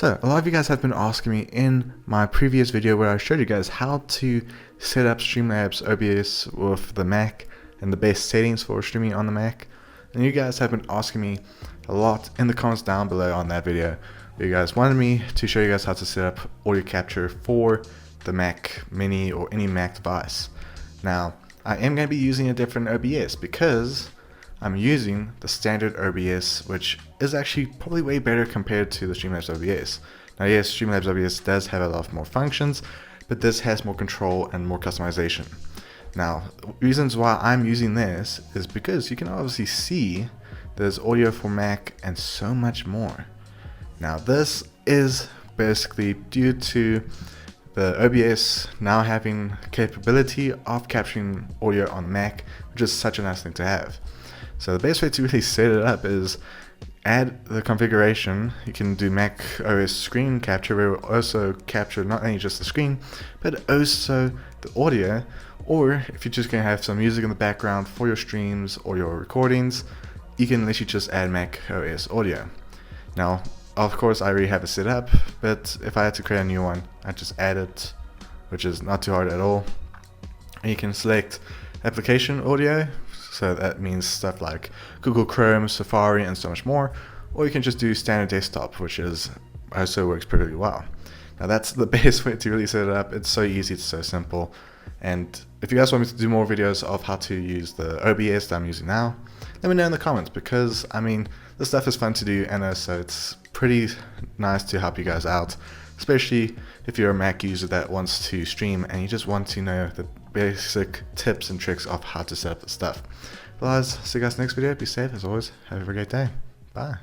So a lot of you guys have been asking me in my previous video where I showed you guys how to set up Streamlabs OBS with the Mac and the best settings for streaming on the Mac. And you guys have been asking me a lot in the comments down below on that video. You guys wanted me to show you guys how to set up audio capture for the Mac Mini or any Mac device. Now, I am going to be using a different OBS because I'm using the standard OBS, which is actually probably way better compared to the Streamlabs OBS. Now yes, Streamlabs OBS does have a lot more functions, but this has more control and more customization. Now, reasons why I'm using this is because you can obviously see there's audio for Mac and so much more. Now this is basically due to the OBS now having capability of capturing audio on Mac, which is such a nice thing to have. So the best way to really set it up is add the configuration. You can do MacOS screen capture, where it will also capture not only just the screen, but also the audio. Or if you're just going to have some music in the background for your streams or your recordings, you can literally just add MacOS audio. Now, of course, I already have it set up, but if I had to create a new one, I just add it, which is not too hard at all. And you can select application audio. So that means stuff like Google Chrome, Safari, and so much more. Or you can just do standard desktop, which also works pretty well. Now that's the best way to really set it up. It's so easy, it's so simple. And if you guys want me to do more videos of how to use the OBS that I'm using now, let me know in the comments, because I mean, this stuff is fun to do, and also it's pretty nice to help you guys out, especially if you're a Mac user that wants to stream and you just want to know the basic tips and tricks of how to set up the stuff. Otherwise, see you guys next video. Be safe as always. Have a great day. Bye.